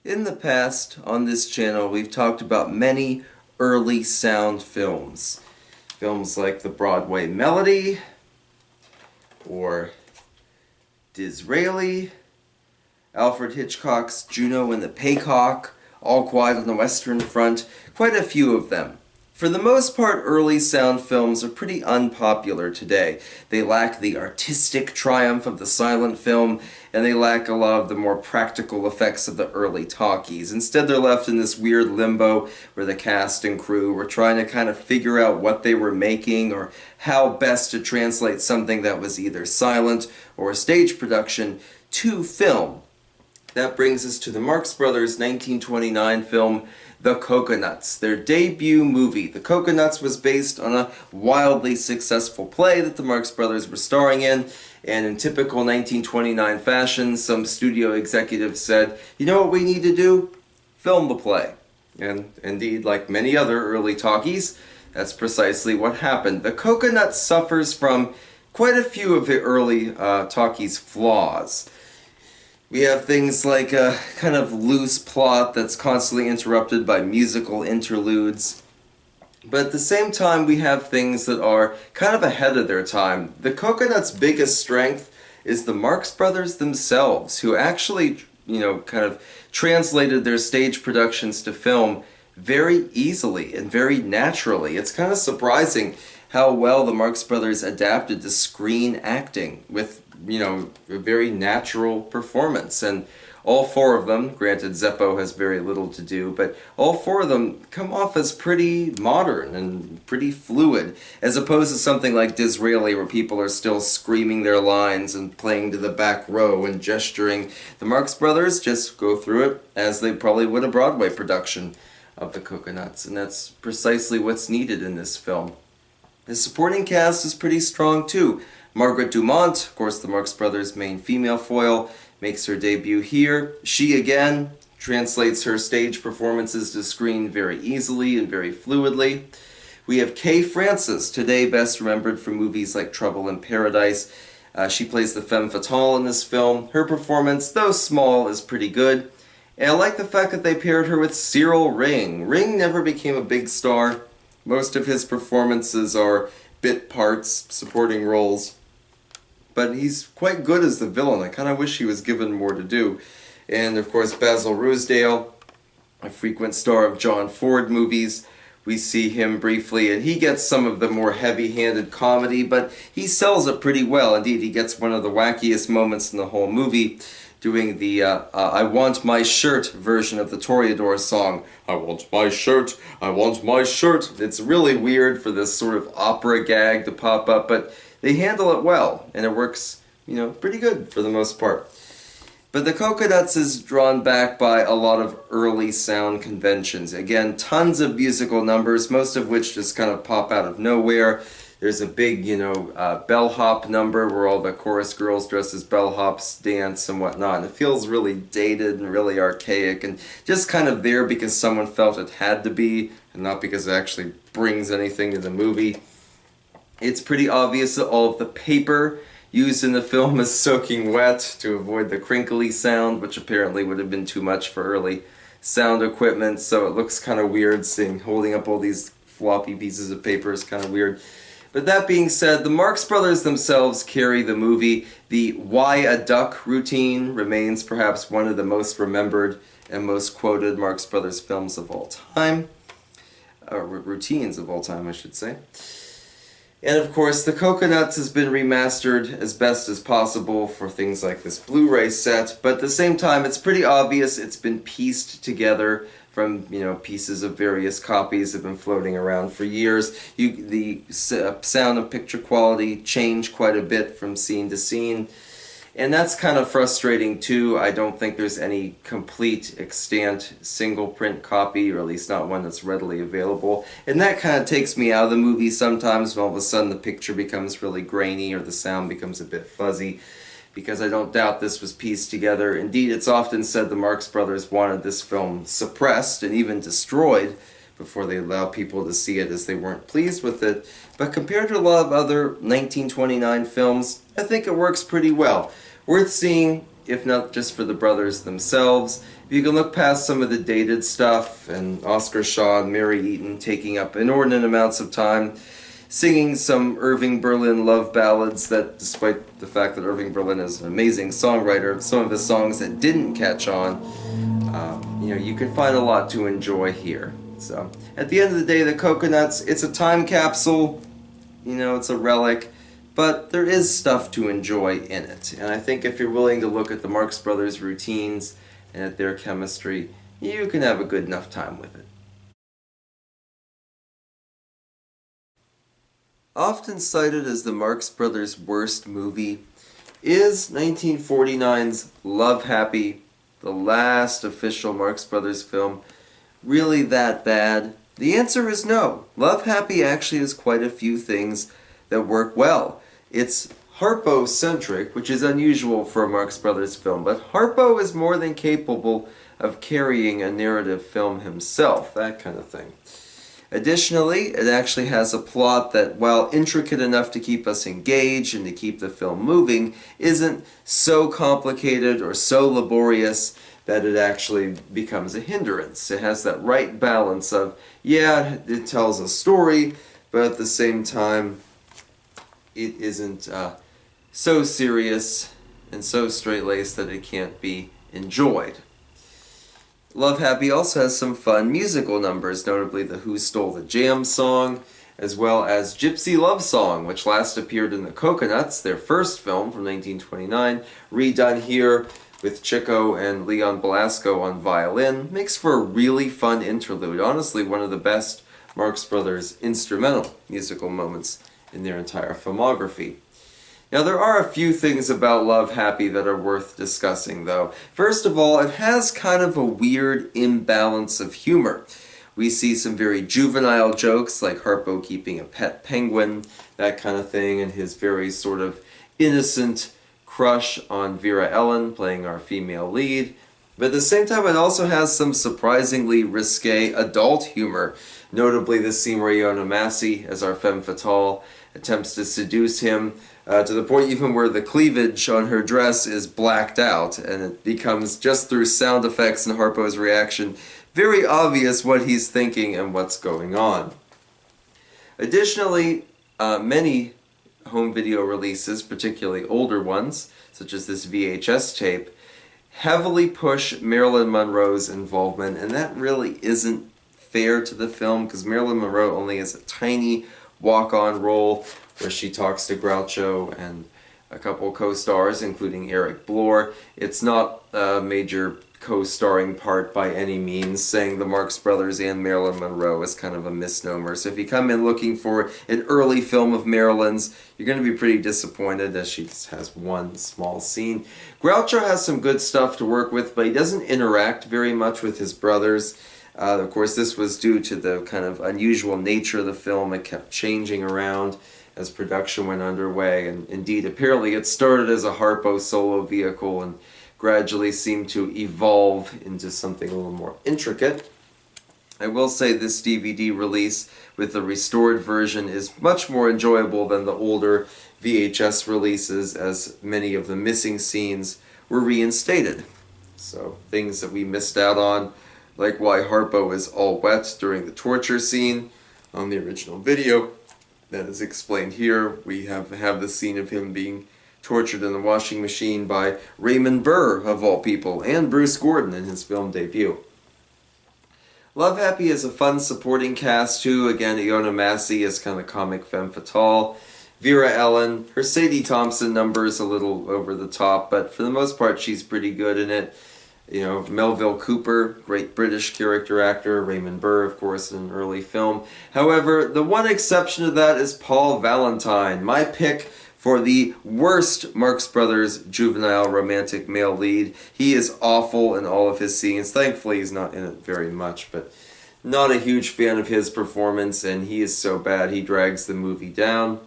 In the past, on this channel, we've talked about many early sound films. Films like The Broadway Melody, or Disraeli, Alfred Hitchcock's Juno and the Paycock, All Quiet on the Western Front, quite a few of them. For the most part, early sound films are pretty unpopular today. They lack the artistic triumph of the silent film, and they lack a lot of the more practical effects of the early talkies. Instead, they're left in this weird limbo where the cast and crew were trying to kind of figure out what they were making or how best to translate something that was either silent or a stage production to film. That brings us to the Marx Brothers 1929 film, The Coconuts, their debut movie. The Coconuts was based on a wildly successful play that the Marx Brothers were starring in, and in typical 1929 fashion, some studio executives said, you know what we need to do? Film the play. And indeed, like many other early talkies, that's precisely what happened. The Coconuts suffers from quite a few of the early talkies' flaws. We have things like a kind of loose plot that's constantly interrupted by musical interludes. But at the same time, we have things that are kind of ahead of their time. The Coconuts' biggest strength is the Marx Brothers themselves, who actually, kind of translated their stage productions to film very easily and very naturally. It's kind of surprising how well the Marx Brothers adapted to screen acting with, a very natural performance. And all four of them, granted Zeppo has very little to do, but all four of them come off as pretty modern and pretty fluid, as opposed to something like Disraeli where people are still screaming their lines and playing to the back row and gesturing. The Marx Brothers just go through it as they probably would a Broadway production of the Coconuts, and that's precisely what's needed in this film. The supporting cast is pretty strong too. Margaret Dumont, of course the Marx Brothers' main female foil, makes her debut here. She again translates her stage performances to screen very easily and very fluidly. We have Kay Francis, today best remembered from movies like Trouble in Paradise. She plays the femme fatale in this film. Her performance, though small, is pretty good. And I like the fact that they paired her with Cyril Ring. Ring never became a big star. Most of his performances are bit parts, supporting roles. But he's quite good as the villain. I kind of wish he was given more to do. And of course Basil Ruysdael, a frequent star of John Ford movies. We see him briefly, and he gets some of the more heavy-handed comedy, but he sells it pretty well. Indeed, he gets one of the wackiest moments in the whole movie, doing the I Want My Shirt version of the Toreador song. I want my shirt, I want my shirt. It's really weird for this sort of opera gag to pop up, but they handle it well, and it works, pretty good for the most part. But the Coconuts is drawn back by a lot of early sound conventions. Again, tons of musical numbers, most of which just kind of pop out of nowhere. There's a big, bellhop number where all the chorus girls dressed as bellhops dance and whatnot. And it feels really dated and really archaic and just kind of there because someone felt it had to be and not because it actually brings anything to the movie. It's pretty obvious that all of the paper used in the film is soaking wet to avoid the crinkly sound, which apparently would have been too much for early sound equipment, so it looks kind of weird holding up all these floppy pieces of paper is kind of weird. But that being said, the Marx Brothers themselves carry the movie. The Why a Duck routine remains perhaps one of the most remembered and most quoted Marx Brothers films of all time. Routines of all time, I should say. And of course, The Coconuts has been remastered as best as possible for things like this Blu-ray set, but at the same time, it's pretty obvious it's been pieced together from, pieces of various copies that have been floating around for years. The sound and picture quality change quite a bit from scene to scene. And that's kind of frustrating too. I don't think there's any complete extant single print copy, or at least not one that's readily available. And that kind of takes me out of the movie sometimes when all of a sudden the picture becomes really grainy or the sound becomes a bit fuzzy, because I don't doubt this was pieced together. Indeed, it's often said the Marx Brothers wanted this film suppressed and even destroyed before they allowed people to see it, as they weren't pleased with it. But compared to a lot of other 1929 films, I think it works pretty well. Worth seeing, if not just for the brothers themselves. If you can look past some of the dated stuff and Oscar Shaw and Mary Eaton taking up inordinate amounts of time singing some Irving Berlin love ballads that, despite the fact that Irving Berlin is an amazing songwriter, some of his songs that didn't catch on, you can find a lot to enjoy here. So, at the end of the day, the Coconuts, it's a time capsule, it's a relic, but there is stuff to enjoy in it. And I think if you're willing to look at the Marx Brothers routines and at their chemistry, you can have a good enough time with it. Often cited as the Marx Brothers' worst movie is 1949's Love Happy, the last official Marx Brothers film, really that bad? The answer is no. Love Happy actually has quite a few things that work well. It's Harpo-centric, which is unusual for a Marx Brothers film, but Harpo is more than capable of carrying a narrative film himself, that kind of thing. Additionally, it actually has a plot that, while intricate enough to keep us engaged and to keep the film moving, isn't so complicated or so laborious that it actually becomes a hindrance. It has that right balance of, yeah, it tells a story, but at the same time, it isn't so serious and so straight-laced that it can't be enjoyed. Love Happy also has some fun musical numbers, notably the Who Stole the Jam song, as well as Gypsy Love Song, which last appeared in The Coconuts, their first film from 1929, redone here with Chico and Leon Belasco on violin. Makes for a really fun interlude, honestly one of the best Marx Brothers instrumental musical moments in their entire filmography. Now, there are a few things about Love Happy that are worth discussing, though. First of all, it has kind of a weird imbalance of humor. We see some very juvenile jokes, like Harpo keeping a pet penguin, that kind of thing, and his very sort of innocent crush on Vera Ellen, playing our female lead. But at the same time, it also has some surprisingly risque adult humor, notably the scene where Iona Massey, as our femme fatale, attempts to seduce him, to the point even where the cleavage on her dress is blacked out, and it becomes, just through sound effects and Harpo's reaction, very obvious what he's thinking and what's going on. Additionally, many home video releases, particularly older ones, such as this VHS tape, heavily push Marilyn Monroe's involvement, and that really isn't fair to the film, because Marilyn Monroe only has a tiny walk-on role where she talks to Groucho and a couple co-stars, including Eric Blore. It's not a major co-starring part by any means. Saying the Marx Brothers and Marilyn Monroe is kind of a misnomer. So if you come in looking for an early film of Marilyn's, you're going to be pretty disappointed, as she just has one small scene. Groucho has some good stuff to work with, but he doesn't interact very much with his brothers. Of course, this was due to the kind of unusual nature of the film. It kept changing around as production went underway, and indeed, apparently it started as a Harpo solo vehicle and gradually seemed to evolve into something a little more intricate. I will say this DVD release with the restored version is much more enjoyable than the older VHS releases, as many of the missing scenes were reinstated. So, things that we missed out on, like why Harpo is all wet during the torture scene on the original video, that is explained here. We have the scene of him being tortured in the washing machine by Raymond Burr, of all people, and Bruce Gordon in his film debut. Love Happy is a fun supporting cast too. Again, Iona Massey is kind of comic femme fatale. Vera Ellen, her Sadie Thompson number is a little over the top, but for the most part she's pretty good in it. You know, Melville Cooper, great British character actor. Raymond Burr, of course, in an early film. However, the one exception to that is Paul Valentine, my pick for the worst Marx Brothers juvenile romantic male lead. He is awful in all of his scenes. Thankfully, he's not in it very much, but not a huge fan of his performance, and he is so bad he drags the movie down.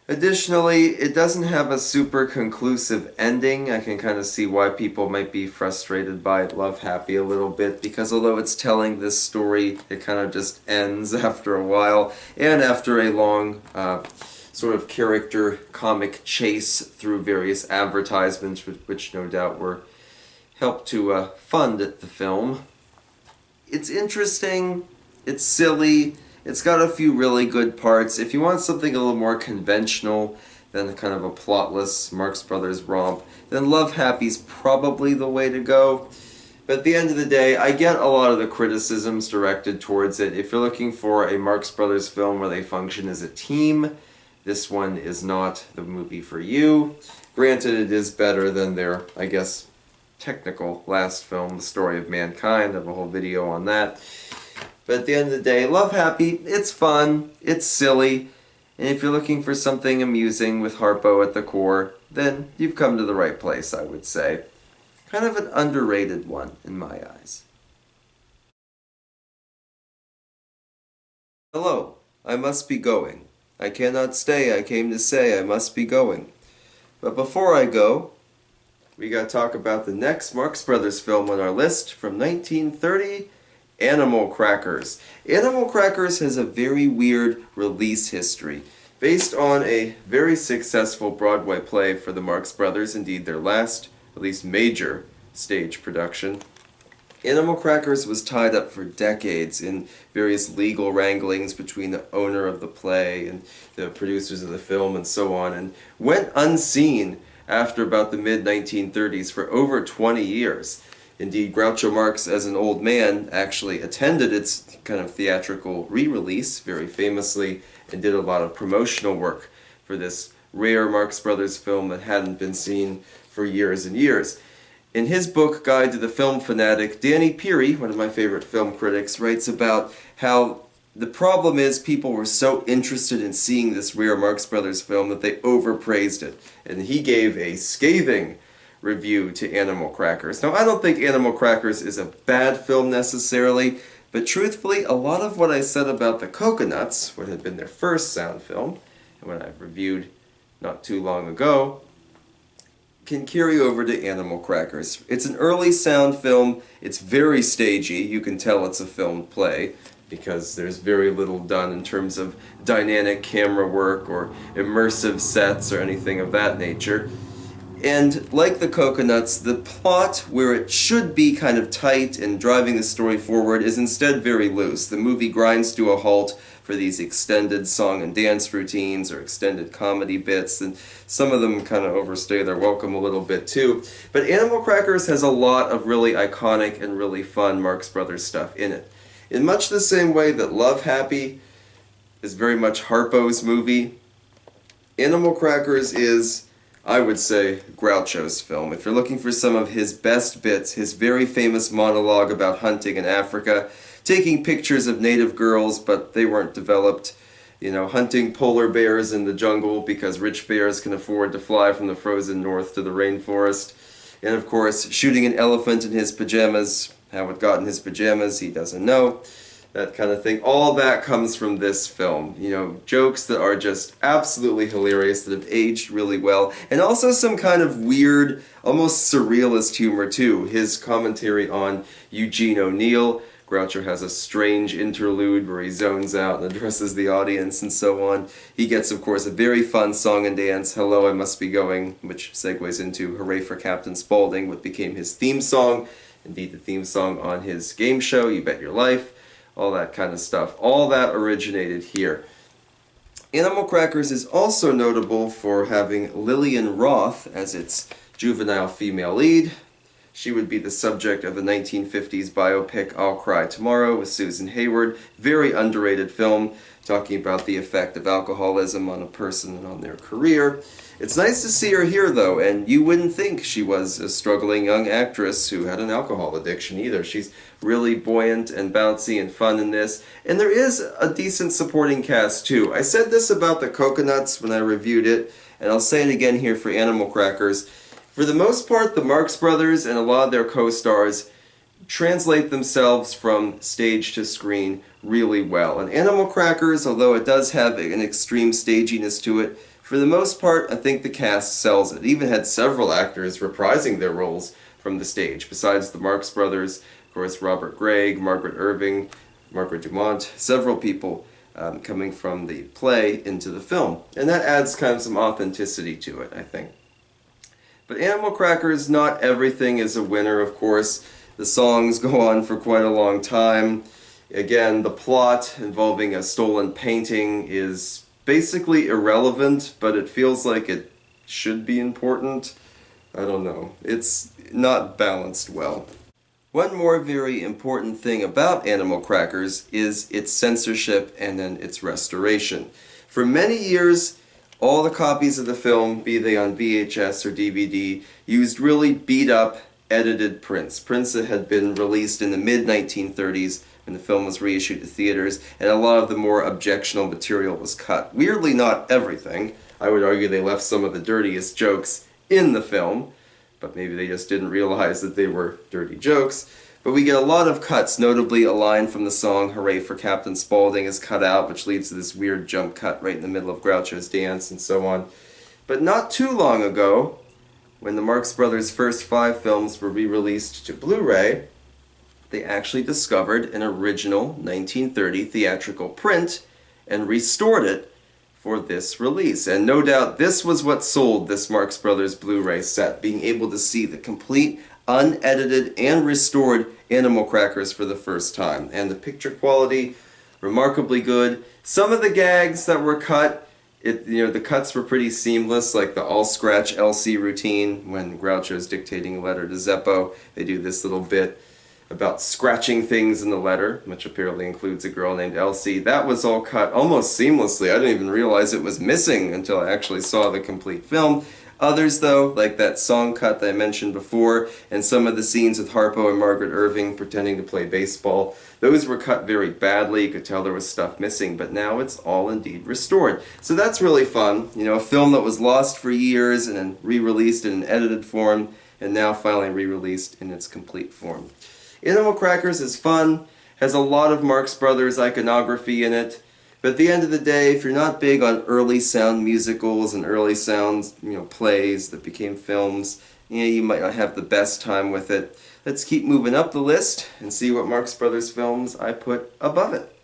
Additionally, it doesn't have a super conclusive ending. I can kind of see why people might be frustrated by Love Happy a little bit, because although it's telling this story, it kind of just ends after a while, and after a long sort of character comic chase through various advertisements, which no doubt were helped to fund the film. It's interesting, it's silly, it's got a few really good parts. If you want something a little more conventional than kind of a plotless Marx Brothers romp, then Love Happy's probably the way to go. But at the end of the day, I get a lot of the criticisms directed towards it. If you're looking for a Marx Brothers film where they function as a team, this one is not the movie for you. Granted, it is better than their, I guess, technical last film, The Story of Mankind. I have a whole video on that. But at the end of the day, Love Happy, it's fun, it's silly, and if you're looking for something amusing with Harpo at the core, then you've come to the right place, I would say. Kind of an underrated one, in my eyes. Hello, I must be going. I cannot stay, I came to say I must be going. But before I go, we gotta talk about the next Marx Brothers film on our list from 1930, Animal Crackers. Animal Crackers has a very weird release history. Based on a very successful Broadway play for the Marx Brothers, indeed their last, at least major, stage production. Animal Crackers was tied up for decades in various legal wranglings between the owner of the play and the producers of the film and so on, and went unseen after about the mid-1930s for over 20 years. Indeed, Groucho Marx, as an old man, actually attended its kind of theatrical re-release, very famously, and did a lot of promotional work for this rare Marx Brothers film that hadn't been seen for years and years. In his book, Guide to the Film Fanatic, Danny Peary, one of my favorite film critics, writes about how the problem is people were so interested in seeing this rare Marx Brothers film that they overpraised it. And he gave a scathing review to Animal Crackers. Now, I don't think Animal Crackers is a bad film necessarily, but truthfully, a lot of what I said about the Coconuts, what had been their first sound film, and what I've reviewed not too long ago, can carry over to Animal Crackers. It's an early sound film, it's very stagey, you can tell it's a filmed play, because there's very little done in terms of dynamic camera work or immersive sets or anything of that nature. And like the Coconuts, the plot, where it should be kind of tight and driving the story forward, is instead very loose. The movie grinds to a halt for these extended song and dance routines or extended comedy bits, and some of them kind of overstay their welcome a little bit too. But Animal Crackers has a lot of really iconic and really fun Marx Brothers stuff in it. In much the same way that Love Happy is very much Harpo's movie, Animal Crackers is, I would say, Groucho's film. If you're looking for some of his best bits, his very famous monologue about hunting in Africa, taking pictures of native girls, but they weren't developed, you know, hunting polar bears in the jungle because rich bears can afford to fly from the frozen north to the rainforest, and of course, shooting an elephant in his pajamas. How it got in his pajamas, he doesn't know. That kind of thing. All that comes from this film. You know, jokes that are just absolutely hilarious, that have aged really well, and also some kind of weird, almost surrealist humor too. His commentary on Eugene O'Neill. Groucho has a strange interlude where he zones out and addresses the audience and so on. He gets, of course, a very fun song and dance, Hello, I Must Be Going, which segues into Hooray for Captain Spaulding, what became his theme song. Indeed, the theme song on his game show, You Bet Your Life. All that kind of stuff. All that originated here. Animal Crackers is also notable for having Lillian Roth as its juvenile female lead. She would be the subject of the 1950s biopic I'll Cry Tomorrow with Susan Hayward. Very underrated film, talking about the effect of alcoholism on a person and on their career. It's nice to see her here, though, and you wouldn't think she was a struggling young actress who had an alcohol addiction either. She's really buoyant and bouncy and fun in this, and there is a decent supporting cast, too. I said this about the Coconuts when I reviewed it, and I'll say it again here for Animal Crackers. For the most part, the Marx Brothers and a lot of their co-stars translate themselves from stage to screen really well. And Animal Crackers, although it does have an extreme staginess to it, for the most part, I think the cast sells it. It even had several actors reprising their roles from the stage, besides the Marx Brothers, of course, Robert Gregg, Margaret Irving, Margaret Dumont, several people coming from the play into the film. And that adds kind of some authenticity to it, I think. But Animal Crackers, not everything is a winner, of course. The songs go on for quite a long time. Again, the plot involving a stolen painting is basically irrelevant, but it feels like it should be important. I don't know. It's not balanced well. One more very important thing about Animal Crackers is its censorship and then its restoration. For many years, all the copies of the film, be they on VHS or DVD, used really beat-up, edited prints. Prints that had been released in the mid-1930s when the film was reissued to theaters, and a lot of the more objectionable material was cut. Weirdly, not everything. I would argue they left some of the dirtiest jokes in the film, but maybe they just didn't realize that they were dirty jokes. But we get a lot of cuts, notably a line from the song Hooray for Captain Spaulding is cut out, which leads to this weird jump cut right in the middle of Groucho's dance and so on. But not too long ago, when the Marx Brothers' first 5 films were re-released to Blu-ray, they actually discovered an original 1930 theatrical print and restored it for this release. And no doubt this was what sold this Marx Brothers Blu-ray set, being able to see the complete, unedited, and restored Animal Crackers for the first time. And the picture quality, remarkably good. Some of the gags that were cut, the cuts were pretty seamless, like the all-scratch Elsie routine when Groucho's dictating a letter to Zeppo. They do this little bit about scratching things in the letter, which apparently includes a girl named Elsie. That was all cut almost seamlessly. I didn't even realize it was missing until I actually saw the complete film. Others, though, like that song cut that I mentioned before, and some of the scenes with Harpo and Margaret Irving pretending to play baseball, those were cut very badly. You could tell there was stuff missing, but now it's all indeed restored. So that's really fun. You know, a film that was lost for years and then re-released in an edited form, and now finally re-released in its complete form. Animal Crackers is fun, has a lot of Marx Brothers iconography in it, but at the end of the day, if you're not big on early sound musicals and early sound, plays that became films, you might not have the best time with it. Let's keep moving up the list and see what Marx Brothers films I put above it.